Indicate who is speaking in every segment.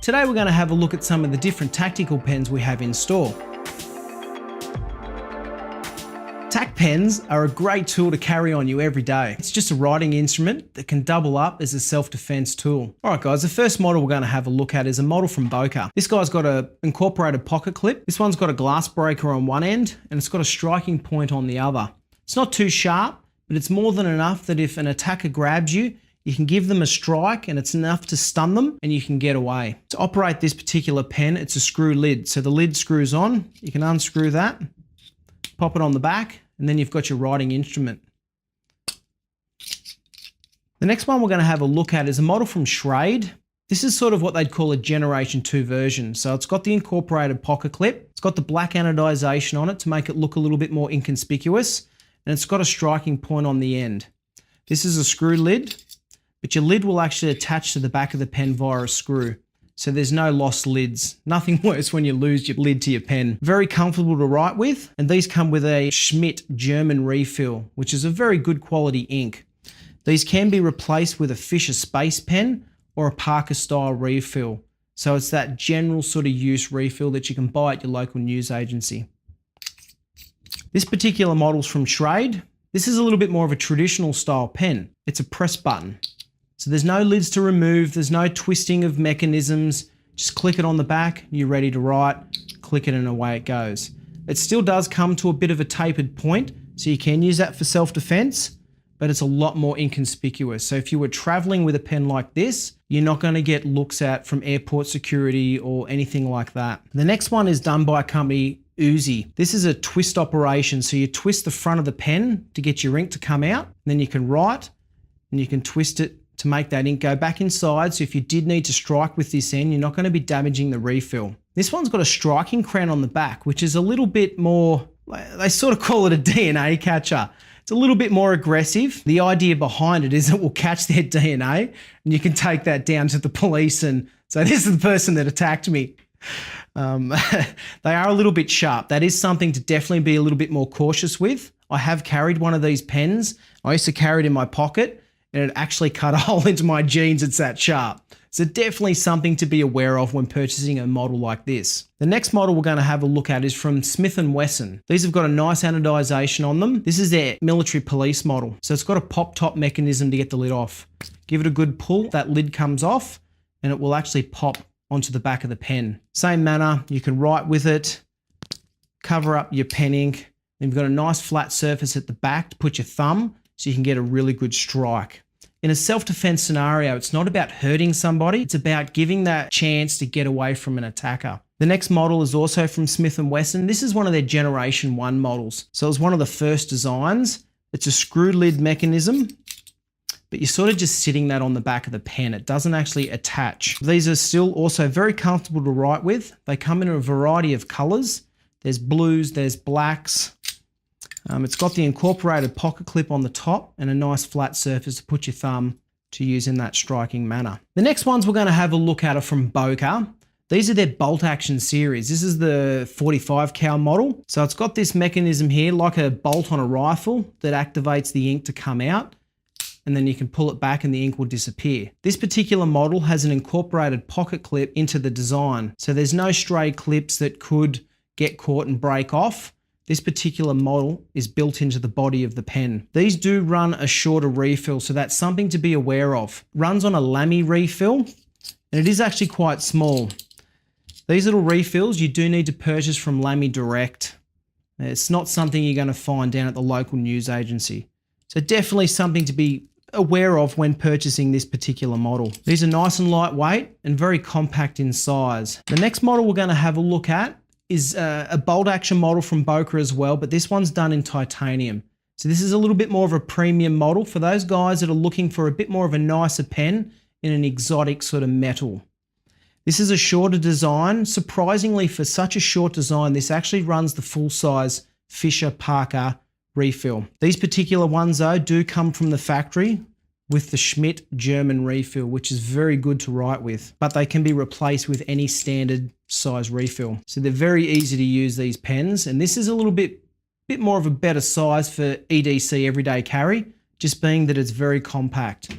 Speaker 1: Today we're going to have a look at some of the different tactical pens we have in store. Tac pens are a great tool to carry on you every day. It's just a writing instrument that can double up as a self-defense tool. Alright guys, the first model we're going to have a look at is a model from Boca. This guy's got an incorporated pocket clip. This one's got a glass breaker on one end and it's got a striking point on the other. It's not too sharp, but it's more than enough that if an attacker grabs you, you can give them a strike and it's enough to stun them and you can get away. To operate this particular pen, it's a screw lid. So the lid screws on, you can unscrew that, pop it on the back, and then you've got your writing instrument. The next one we're going to have a look at is a model from Schrade. This is sort of what they'd call a Generation 2 version. So it's got the incorporated pocket clip, it's got the black anodization on it to make it look a little bit more inconspicuous, and it's got a striking point on the end. This is a screw lid, but your lid will actually attach to the back of the pen via a screw. So there's no lost lids. Nothing worse when you lose your lid to your pen. Very comfortable to write with, and these come with a Schrade German refill, which is a very good quality ink. These can be replaced with a Fisher Space pen or a Parker style refill. So it's that general sort of use refill that you can buy at your local news agency. This particular model's from Schrade. This is a little bit more of a traditional style pen. It's a press button. So there's no lids to remove, there's no twisting of mechanisms, just click it on the back, you're ready to write, click it and away it goes. It still does come to a bit of a tapered point, so you can use that for self-defense, but it's a lot more inconspicuous. So if you were traveling with a pen like this, you're not going to get looks at from airport security or anything like that. The next one is done by a company, Suzy. This is a twist operation, so you twist the front of the pen to get your ink to come out, and then you can write, and you can twist it to make that ink go back inside, so if you did need to strike with this end, you're not going to be damaging the refill. This one's got a striking crown on the back, which is a little bit more, they sort of call it a DNA catcher. It's a little bit more aggressive. The idea behind it is it will catch their DNA and you can take that down to the police and say, this is the person that attacked me. They are a little bit sharp. That is something to definitely be a little bit more cautious with. I have carried one of these pens. I used to carry it in my pocket, and it actually cut a hole into my jeans, it's that sharp. So definitely something to be aware of when purchasing a model like this. The next model we're going to have a look at is from Smith & Wesson. These have got a nice anodization on them. This is their military police model. So it's got a pop top mechanism to get the lid off. Give it a good pull, that lid comes off and it will actually pop onto the back of the pen. Same manner, you can write with it, cover up your pen ink. Then you've got a nice flat surface at the back to put your thumb so you can get a really good strike. In a self-defense scenario, it's not about hurting somebody, it's about giving that chance to get away from an attacker. The next model is also from Smith & Wesson. This is one of their Generation 1 models. So it was one of the first designs. It's a screw lid mechanism, but you're sort of just sitting that on the back of the pen. It doesn't actually attach. These are still also very comfortable to write with. They come in a variety of colors. There's blues, there's blacks. It's got the incorporated pocket clip on the top and a nice flat surface to put your thumb to use in that striking manner. The next ones we're going to have a look at are from BOKER. These are their bolt action series. This is the 45 cal model. So it's got this mechanism here like a bolt on a rifle that activates the ink to come out, and then you can pull it back and the ink will disappear. This particular model has an incorporated pocket clip into the design. So there's no stray clips that could get caught and break off. This particular model is built into the body of the pen. These do run a shorter refill, so that's something to be aware of. Runs on a Lamy refill, and it is actually quite small. These little refills you do need to purchase from Lamy direct. It's not something you're going to find down at the local news agency. So definitely something to be aware of when purchasing this particular model. These are nice and lightweight and very compact in size. The next model we're going to have a look at is a bolt action model from BOKER as well, but this one's done in titanium. So this is a little bit more of a premium model for those guys that are looking for a bit more of a nicer pen in an exotic sort of metal. This is a shorter design. Surprisingly, for such a short design, this actually runs the full-size Fisher Parker refill. These particular ones though do come from the factory with the Schrade German refill, which is very good to write with, but they can be replaced with any standard size refill. So they're very easy to use, these pens, and this is a little bit more of a better size for EDC everyday carry, just being that it's very compact.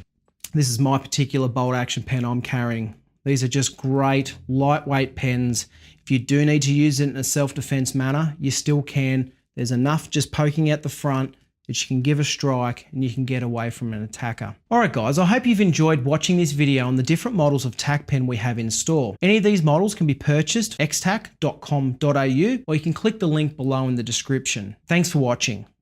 Speaker 1: This is my particular bolt action pen I'm carrying. These are just great, lightweight pens. If you do need to use it in a self-defense manner, you still can. There's enough just poking out the front that you can give a strike and you can get away from an attacker. All right, guys, I hope you've enjoyed watching this video on the different models of tack pen we have in store. Any of these models can be purchased at extac.com.au, or you can click the link below in the description. Thanks for watching.